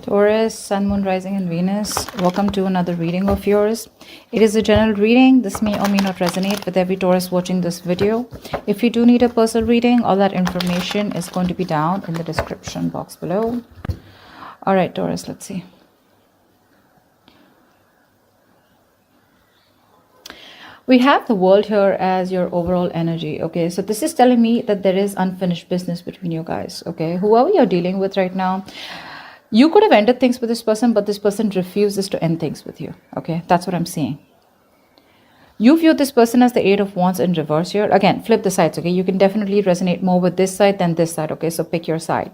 Taurus, Sun, Moon, Rising and Venus, welcome to another reading of yours. It is a general reading. This may or may not resonate with every Taurus watching this video. If you do need a personal reading, all that information is going to be down in the description box below. All right, Taurus, let's see. We have the world here as your overall energy, okay? So this is telling me that there is unfinished business between you guys, okay? Whoever you're dealing with right now, you could have ended things with this person, but this person refuses to end things with you, okay? That's what I'm seeing. You view this person as the Eight of Wands in reverse here. Again, flip the sides, okay? You can definitely resonate more with this side than this side, okay? So pick your side.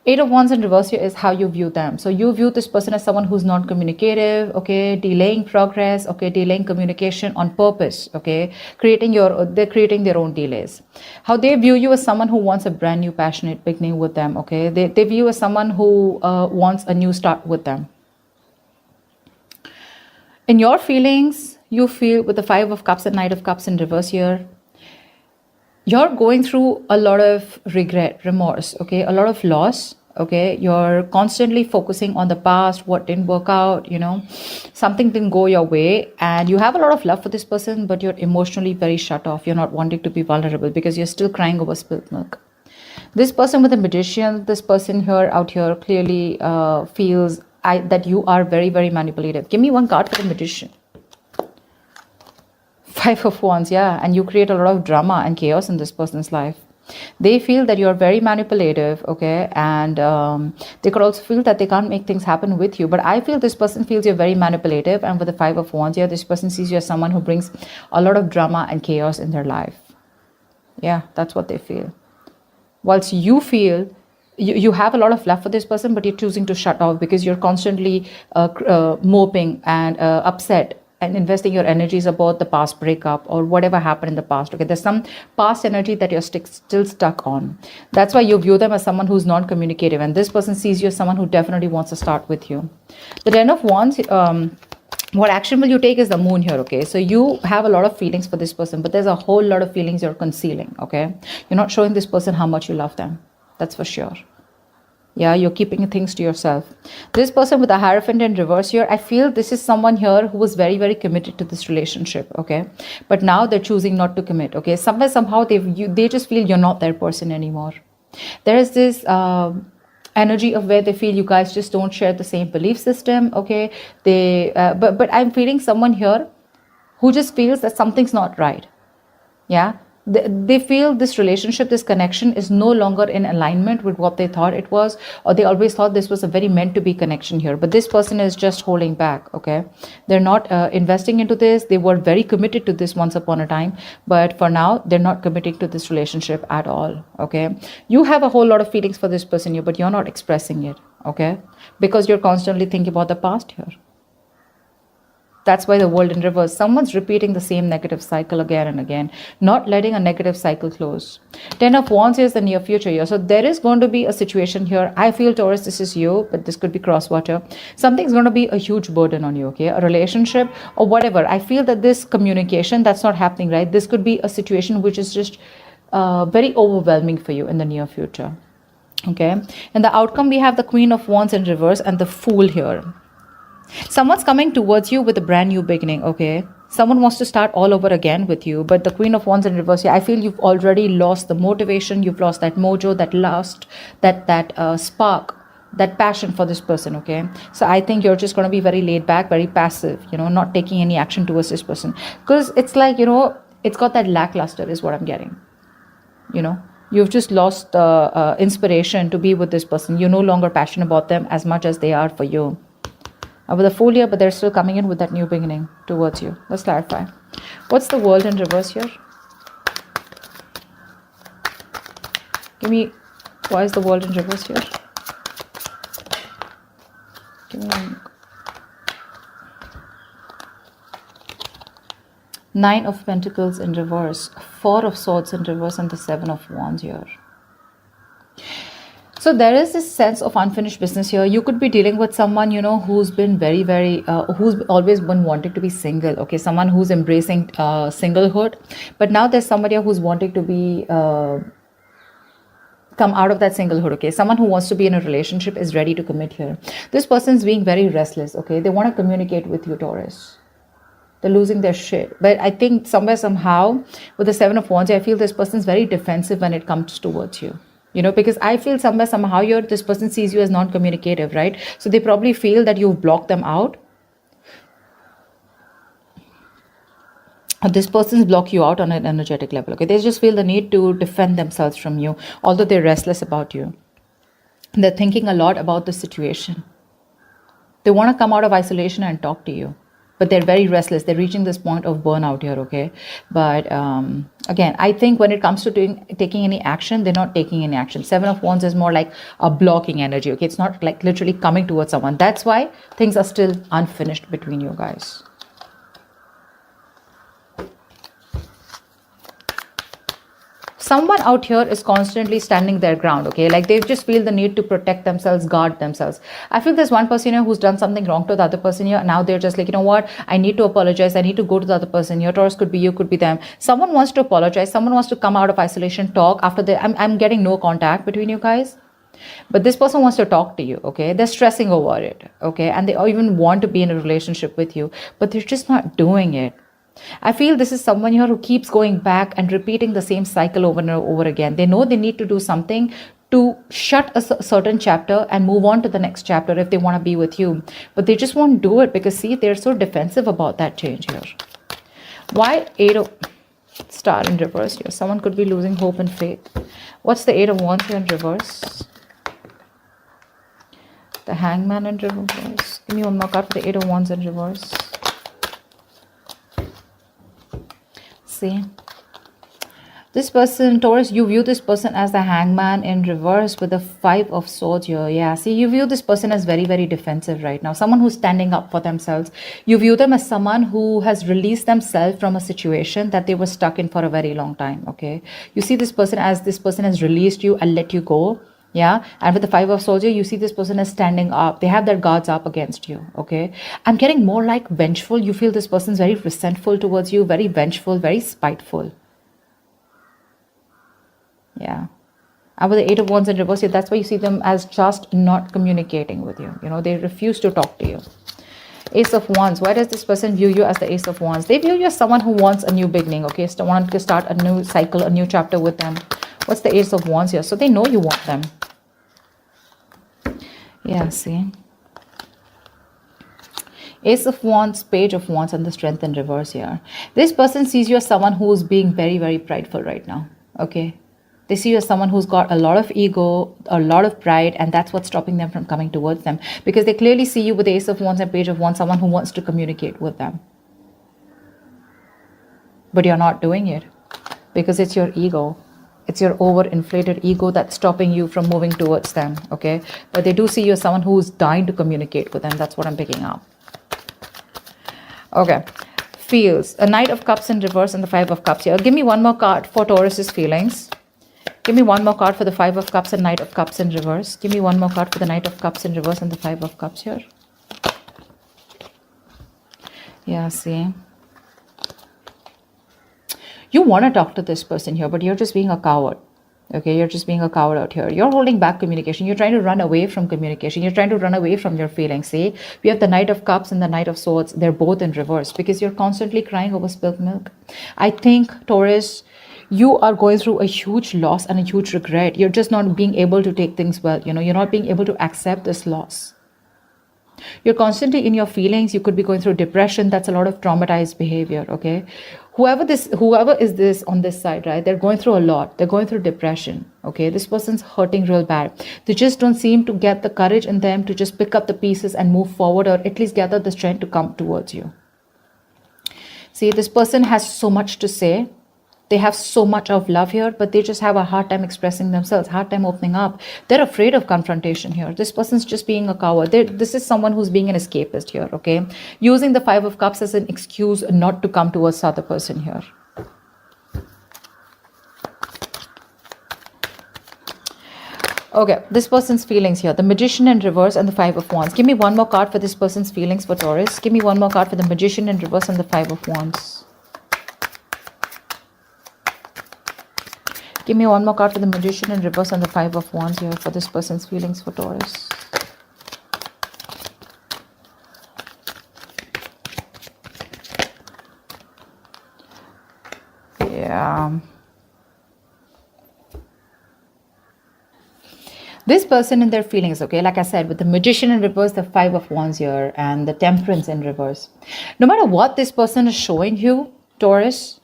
Eight of Wands in reverse here is how you view them. So you view this person as someone who's non-communicative, okay, delaying progress, okay, delaying communication on purpose, okay, they're creating their own delays. How they view you as someone who wants a brand new passionate beginning with them, okay, they view you as someone who wants a new start with them. In your feelings, you feel with the Five of Cups and Knight of Cups in reverse here, you're going through a lot of regret, remorse, okay, a lot of loss, okay, you're constantly focusing on the past, what didn't work out, you know, something didn't go your way, and you have a lot of love for this person, but you're emotionally very shut off. You're not wanting to be vulnerable because you're still crying over spilt milk. This person with a Magician, this person here out here clearly feels that you are very, very manipulative. Give me one card for the Magician. Five of Wands, yeah, and you create a lot of drama and chaos in this person's life. They feel that you're very manipulative, okay, and they could also feel that they can't make things happen with you. But I feel this person feels you're very manipulative, and with the Five of Wands, yeah, this person sees you as someone who brings a lot of drama and chaos in their life. Yeah, that's what they feel. Whilst you feel you have a lot of love for this person, but you're choosing to shut off because you're constantly moping and upset and investing your energies about the past breakup or whatever happened in the past. Okay, there's some past energy that you're still stuck on. That's why you view them as someone who's non-communicative, and this person sees you as someone who definitely wants to start with you. The Ten of Wands, what action will you take is the Moon here, okay? So you have a lot of feelings for this person, but there's a whole lot of feelings you're concealing, okay? You're not showing this person how much you love them. That's for sure. Yeah, you're keeping things to yourself. This person with a Hierophant in reverse here, I feel this is someone here who was very, very committed to this relationship, okay? But now they're choosing not to commit, okay? Somehow they just feel you're not their person anymore. There is this energy of where they feel you guys just don't share the same belief system, okay? But I'm feeling someone here who just feels that something's not right, yeah? They feel this relationship, this connection is no longer in alignment with what they thought it was, or they always thought this was a very meant to be connection here. But this person is just holding back, okay? They're not investing into this. They were very committed to this once upon a time, but for now, they're not committing to this relationship at all, okay? You have a whole lot of feelings for this person here, but you're not expressing it, okay? Because you're constantly thinking about the past here. That's why the World in reverse. Someone's repeating the same negative cycle again and again, not letting a negative cycle close. Ten of Wands is the near future here. So there is going to be a situation here. I feel, Taurus, this is you, but this could be cross water. Something's going to be a huge burden on you, okay? A relationship or whatever. I feel that this communication, that's not happening, right? This could be a situation which is just very overwhelming for you in the near future, okay? And the outcome, we have the Queen of Wands in reverse and the Fool here. Someone's coming towards you with a brand new beginning, okay? Someone wants to start all over again with you, but the Queen of Wands in reverse, I feel you've already lost the motivation, you've lost that mojo, that lust, that spark, that passion for this person, okay? So I think you're just going to be very laid back, very passive, you know, not taking any action towards this person. Because it's like, you know, it's got that lackluster is what I'm getting, you know? You've just lost the inspiration to be with this person. You're no longer passionate about them as much as they are for you. With a Fool here, but they're still coming in with that new beginning towards you. Let's clarify. What's the World in reverse here? Give me, why is the World in reverse here? Give me one. Nine of Pentacles in reverse, Four of Swords in reverse, and the Seven of Wands here. So there is this sense of unfinished business here. You could be dealing with someone, you know, who's been very, very, who's always been wanting to be single, okay? Someone who's embracing singlehood. But now there's somebody who's wanting to be come out of that singlehood, okay? Someone who wants to be in a relationship is ready to commit here. This person is being very restless, okay? They want to communicate with you, Taurus. They're losing their shit. But I think somewhere, somehow, with the Seven of Wands, I feel this person is very defensive when it comes towards you. You know, because I feel somewhere, somehow, this person sees you as non-communicative, right? So they probably feel that you've blocked them out. This person's block you out on an energetic level, okay? They just feel the need to defend themselves from you, although they're restless about you. They're thinking a lot about the situation. They want to come out of isolation and talk to you, but they're very restless. They're reaching this point of burnout here, okay? But again, I think when it comes to taking any action, they're not taking any action. Seven of Wands is more like a blocking energy, okay? It's not like literally coming towards someone. That's why things are still unfinished between you guys. Someone out here is constantly standing their ground, okay? Like they just feel the need to protect themselves, guard themselves. I feel there's one person here who's done something wrong to the other person here. Now they're just like, you know what? I need to apologize. I need to go to the other person here. Taurus, could be you, could be them. Someone wants to apologize. Someone wants to come out of isolation, talk. After I'm getting no contact between you guys. But this person wants to talk to you, okay? They're stressing over it, okay? And they even want to be in a relationship with you, but they're just not doing it. I feel this is someone here who keeps going back and repeating the same cycle over and over again. They know they need to do something to shut a certain chapter and move on to the next chapter if they want to be with you. But they just won't do it because, see, they're so defensive about that change here. Why Eight of Star in reverse here? Someone could be losing hope and faith. What's the Eight of Wands here in reverse? The Hangman in reverse. Give me one more card for the Eight of Wands in reverse. See, this person, Taurus, you view this person as the Hangman in reverse with the Five of Swords here. Yeah, see, you view this person as very, very defensive right now. Someone who's standing up for themselves. You view them as someone who has released themselves from a situation that they were stuck in for a very long time, okay? You see this person as this person has released you and let you go. Yeah, and with the Five of Swords, you see this person is standing up. They have their guards up against you, okay? I'm getting more like vengeful. You feel this person's very resentful towards you, very vengeful, very spiteful. Yeah. And with the Eight of Wands in reverse, that's why you see them as just not communicating with you. You know, they refuse to talk to you. Ace of Wands. Why does this person view you as the Ace of Wands? They view you as someone who wants a new beginning, okay? So want to start a new cycle, a new chapter with them. What's the Ace of Wands here? So they know you want them. Yeah, see. Ace of Wands, Page of Wands, and the Strength in reverse here. This person sees you as someone who is being very, very prideful right now, okay? They see you as someone who's got a lot of ego, a lot of pride, and that's what's stopping them from coming towards them. Because they clearly see you with the Ace of Wands and Page of Wands, someone who wants to communicate with them. But you're not doing it because it's your ego. It's your overinflated ego that's stopping you from moving towards them, okay? But they do see you as someone who's dying to communicate with them. That's what I'm picking up. Okay. Feels. A Knight of Cups in reverse and the Five of Cups here. Give me one more card for Taurus's feelings. Give me one more card for the Five of Cups and Knight of Cups in reverse. Give me one more card for the Knight of Cups in reverse and the Five of Cups here. Yeah, see. You want to talk to this person here, but you're just being a coward. Okay, you're just being a coward out here. You're holding back communication. You're trying to run away from communication. You're trying to run away from your feelings. See, we have the Knight of Cups and the Knight of Swords. They're both in reverse because you're constantly crying over spilled milk. I think, Taurus, you are going through a huge loss and a huge regret. You're just not being able to take things well. You know, you're not being able to accept this loss. You're constantly in your feelings. You could be going through depression. That's a lot of traumatized behavior, okay? Whoever is this on this side, right? They're going through a lot. They're going through depression, okay? This person's hurting real bad. They just don't seem to get the courage in them to just pick up the pieces and move forward, or at least gather the strength to come towards you. See, this person has so much to say. They have so much of love here, but they just have a hard time expressing themselves, hard time opening up. They're afraid of confrontation here. This person's just being a coward. This is someone who's being an escapist here, okay? Using the Five of Cups as an excuse not to come towards the other person here. Okay, this person's feelings here. The Magician in reverse and the Five of Wands. Give me one more card for this person's feelings for Taurus. Give me one more card for the Magician in reverse and the Five of Wands. Give me one more card for the Magician in reverse and the Five of Wands here for this person's feelings for Taurus. Yeah. This person in their feelings, okay, like I said, with the Magician in reverse, the Five of Wands here, and the Temperance in reverse. No matter what this person is showing you, Taurus,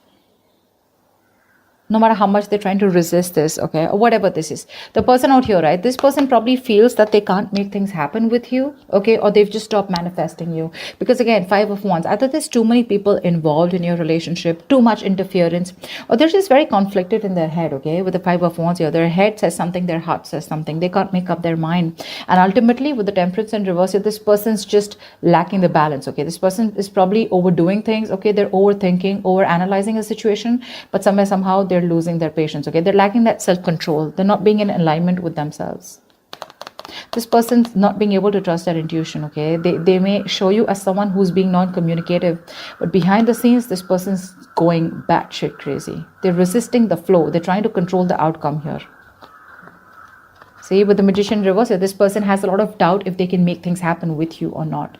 no matter how much they're trying to resist this, okay, or whatever this is, the person out here, right, this person probably feels that they can't make things happen with you, okay, or they've just stopped manifesting you. Because again, Five of Wands, either there's too many people involved in your relationship, too much interference, or they're just very conflicted in their head, okay, with the Five of Wands here. Their head says something, their heart says something, they can't make up their mind. And ultimately, with the Temperance in reverse here, this person's just lacking the balance, okay. This person is probably overdoing things, okay, they're overthinking, overanalyzing a situation, but somehow they're losing their patience, okay. They're lacking that self-control. They're not being in alignment with themselves. This person's not being able to trust their intuition, okay. They may show you as someone who's being non-communicative, but behind the scenes, this person's going batshit crazy. They're resisting the flow. They're trying to control the outcome here. See, with the Magician reverse, this person has a lot of doubt if they can make things happen with you or not.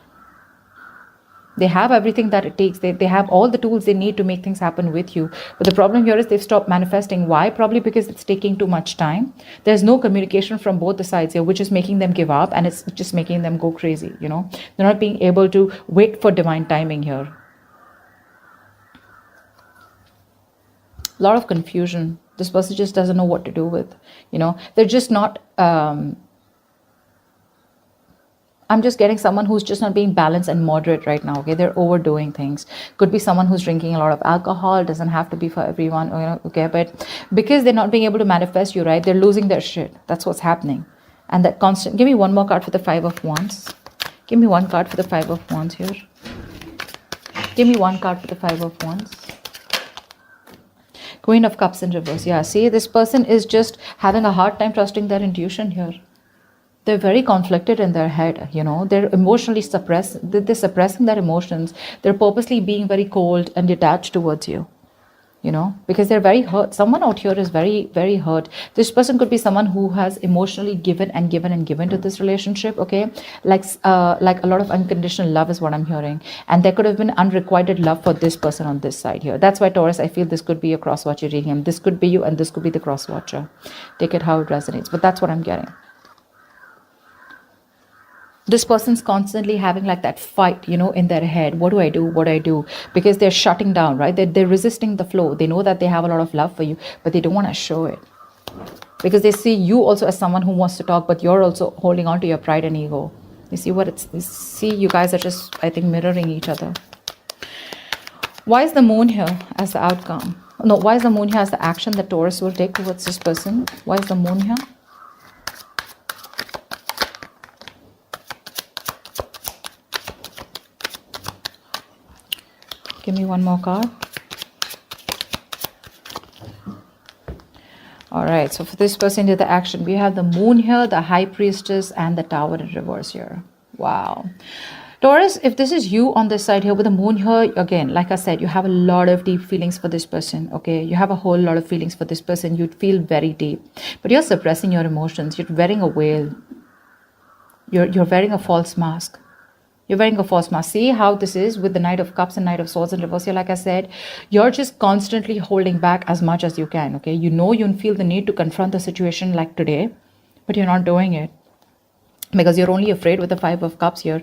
They have everything that it takes. They have all the tools they need to make things happen with you. But the problem here is they've stopped manifesting. Why? Probably because it's taking too much time. There's no communication from both the sides here, which is making them give up, and it's just making them go crazy, you know. They're not being able to wait for divine timing here. A lot of confusion. This person just doesn't know what to do with, you know. They're just not... I'm just getting someone who's just not being balanced and moderate right now, okay? They're overdoing things. Could be someone who's drinking a lot of alcohol. Doesn't have to be for everyone, you know, okay? But because they're not being able to manifest you, right? They're losing their shit. That's what's happening. And that constant... Give me one more card for the Five of Wands. Give me one card for the Five of Wands here. Give me one card for the Five of Wands. Queen of Cups in reverse. Yeah, see, this person is just having a hard time trusting their intuition here. They're very conflicted in their head, you know. They're emotionally suppressed. They're suppressing their emotions. They're purposely being very cold and detached towards you, you know, because they're very hurt. Someone out here is very, very hurt. This person could be someone who has emotionally given and given and given to this relationship, okay? Like a lot of unconditional love is what I'm hearing. And there could have been unrequited love for this person on this side here. That's why, Taurus, I feel this could be a cross-watcher reading. This could be you and this could be the cross-watcher. Take it how it resonates. But that's what I'm getting. This person's constantly having like that fight, you know, in their head. What do I do? What do I do? Because they're shutting down, right? They're resisting the flow. They know that they have a lot of love for you, but they don't want to show it. Because they see you also as someone who wants to talk, but you're also holding on to your pride and ego. You see what it's... You see, you guys are just, I think, mirroring each other. Why is the moon here as the outcome? No, why is the moon here as the action that Taurus will take towards this person? Why is the moon here? Give me one more card. All right, so for this person to the action, we have the moon here, the high priestess, and the tower in reverse here. Wow. Taurus, if this is you on this side here with the moon here, again, like I said, you have a lot of deep feelings for this person, okay? You have a whole lot of feelings for this person. You'd feel very deep, but you're suppressing your emotions. You're wearing a veil. You're wearing a false mask. You're wearing a false mask. See how this is with the Knight of Cups and Knight of Swords in reverse here. Like I said, you're just constantly holding back as much as you can, okay? You know you feel the need to confront the situation like today, but you're not doing it. Because you're only afraid with the Five of Cups here.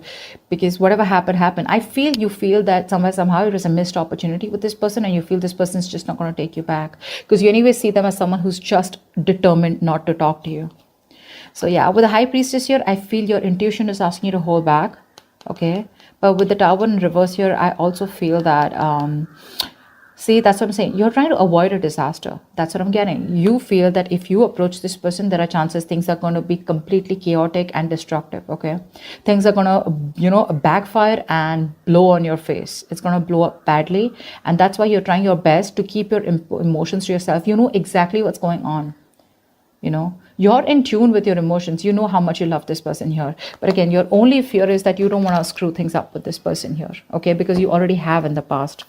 Because whatever happened, happened. I feel you feel that somehow it is a missed opportunity with this person, and you feel this person's just not going to take you back. Because you anyway see them as someone who's just determined not to talk to you. So yeah, with the High Priestess here, I feel your intuition is asking you to hold back. Okay, but with the tower in reverse here, I also feel that see, that's what I'm saying, you're trying to avoid a disaster. That's what I'm getting. You feel that if you approach this person, there are chances things are going to be completely chaotic and destructive. Okay, things are going to, you know, backfire and blow on your face. It's going to blow up badly, and that's why you're trying your best to keep your emotions to yourself. You know exactly what's going on. You know, you're in tune with your emotions. You know how much you love this person here. But again, your only fear is that you don't want to screw things up with this person here. Okay, because you already have in the past.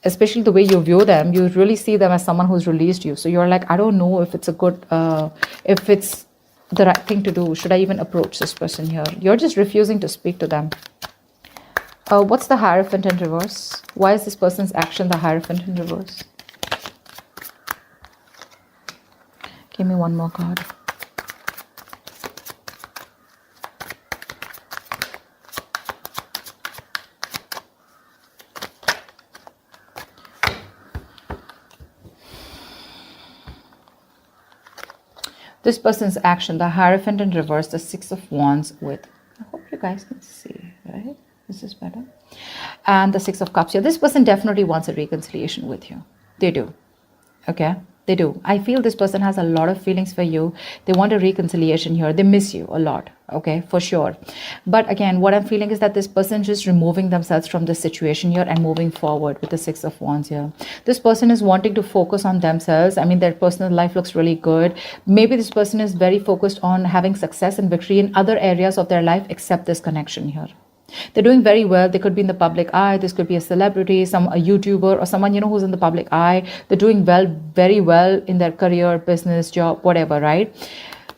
especially the way you view them, you really see them as someone who's released you. So you're like, I don't know if it's a good, if it's the right thing to do. Should I even approach this person here? You're just refusing to speak to them. What's the Hierophant in reverse? Why is this person's action the Hierophant in reverse? Give me one more card. This person's action, the Hierophant in reverse, the Six of Wands with, I hope you guys can see, right? This is better. And the Six of Cups here. This person definitely wants a reconciliation with you. They do. Okay? They do. I feel this person has a lot of feelings for you. They want a reconciliation here. They miss you a lot. Okay? For sure. But again, what I'm feeling is that this person just removing themselves from this situation here and moving forward with the Six of Wands here. This person is wanting to focus on themselves. I mean, their personal life looks really good. Maybe this person is very focused on having success and victory in other areas of their life except this connection here. They're doing very well. They could be in the public eye. This could be a celebrity, a YouTuber, or someone, who's in the public eye. They're doing well, very well in their career, business, job, whatever, right?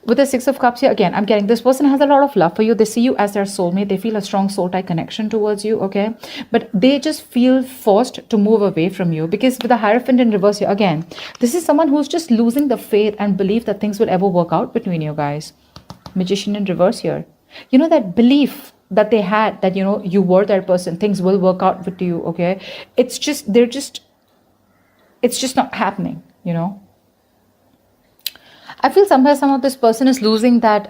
With the Six of Cups here, again, I'm getting this person has a lot of love for you. They see you as their soulmate. They feel a strong soul tie connection towards you, okay? But they just feel forced to move away from you because with the Hierophant in reverse here, again, this is someone who's just losing the faith and belief that things will ever work out between you guys. Magician in reverse here. That belief that they had that, you were their person, things will work out with you, okay? It's just not happening, I feel somehow some of this person is losing that,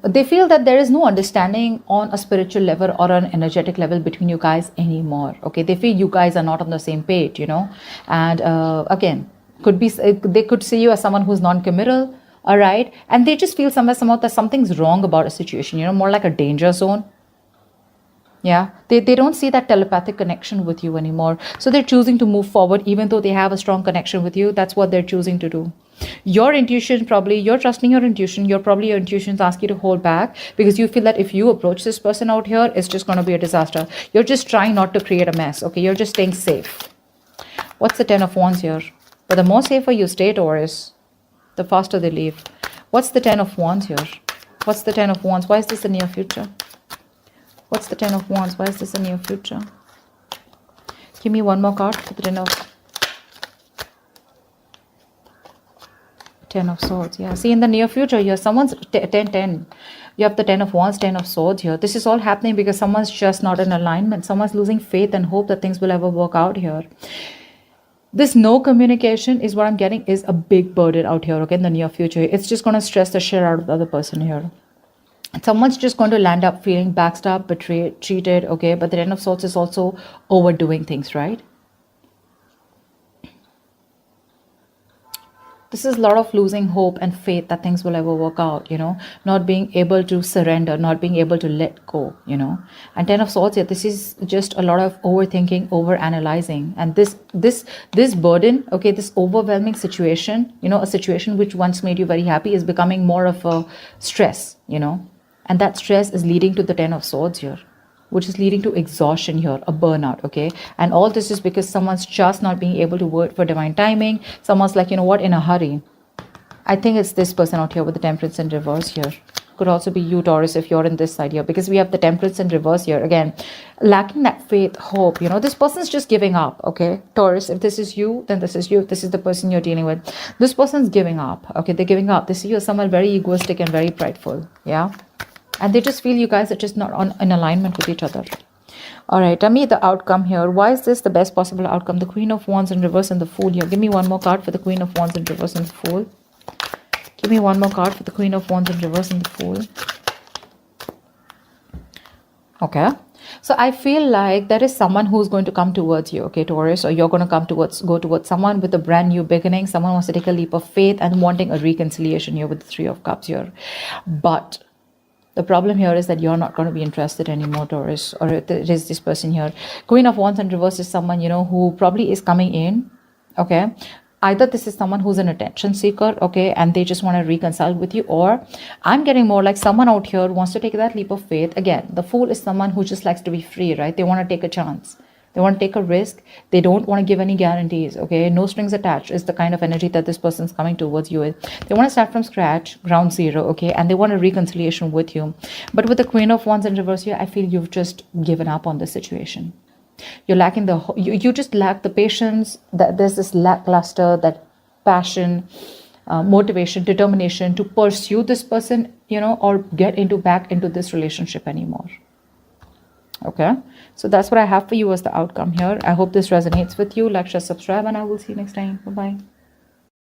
they feel that there is no understanding on a spiritual level or an energetic level between you guys anymore, okay? They feel you guys are not on the same page, and again, they could see you as someone who's non-committal, all right, and they just feel somehow that something's wrong about a situation, more like a danger zone. Yeah, they don't see that telepathic connection with you anymore. So they're choosing to move forward even though they have a strong connection with you. That's what they're choosing to do. Your intuition, probably, you're trusting your intuition. Your intuitions ask you to hold back because you feel that if you approach this person out here, it's just going to be a disaster. You're just trying not to create a mess, okay? You're just staying safe. What's the Ten of Wands here? But the more safer you stay, Taurus, the faster they leave. What's the Ten of Wands here? What's the Ten of Wands? Why is this the near future? What's the Ten of Wands? Why is this a near future? Give me one more card for the Ten of Swords. Yeah, see, in the near future here, someone's 10. You have the Ten of Wands, Ten of Swords here. This is all happening because someone's just not in alignment. Someone's losing faith and hope that things will ever work out here. This no communication is what I'm getting is a big burden out here, okay, in the near future. It's just going to stress the shit out of the other person here. Someone's just going to land up feeling backstabbed, betrayed, cheated, okay? But the Ten of Swords is also overdoing things, right? This is a lot of losing hope and faith that things will ever work out, not being able to surrender, not being able to let go, And Ten of Swords here, this is just a lot of overthinking, overanalyzing. And this burden, okay, this overwhelming situation, a situation which once made you very happy is becoming more of a stress, And that stress is leading to the Ten of Swords here, which is leading to exhaustion here, a burnout, okay? And all this is because someone's just not being able to wait for divine timing. Someone's like, in a hurry. I think it's this person out here with the Temperance in reverse here. Could also be you, Taurus, if you're in this side here, because we have the Temperance in reverse here. Again, lacking that faith, hope, this person's just giving up, okay? Taurus, if this is you, then this is you. This is the person you're dealing with. This person's giving up, okay? They're giving up. They see you as someone very egoistic and very prideful, yeah? And they just feel you guys are just not in alignment with each other. All right, tell me the outcome here. Why is this the best possible outcome? The Queen of Wands in reverse and the Fool here. Give me one more card for the Queen of Wands in reverse and the Fool. Give me one more card for the Queen of Wands in reverse and the Fool. Okay. So I feel like there is someone who's going to come towards you, okay, Taurus, or you're going to go towards someone with a brand new beginning. Someone wants to take a leap of faith and wanting a reconciliation here with the Three of Cups here. But the problem here is that you're not going to be interested anymore, Taurus, or it is this person here. Queen of Wands in reverse is someone, who probably is coming in, okay? Either this is someone who's an attention seeker, okay, and they just want to reconcile with you, or I'm getting more like someone out here wants to take that leap of faith. Again, the Fool is someone who just likes to be free, right? They want to take a chance, They want to take a risk. They don't want to give any guarantees, okay? No strings attached is the kind of energy that this person's coming towards you with. They want to start from scratch, ground zero, okay? And they want a reconciliation with you. But with the Queen of Wands in reverse here, I feel you've just given up on this situation. You're lacking you just lack the patience. That there's this lackluster, that passion, motivation, determination to pursue this person, you know, or get back into this relationship anymore. Okay, so that's what I have for you as the outcome here. I hope this resonates with you. Like, share, subscribe, and I will see you next time. Bye bye.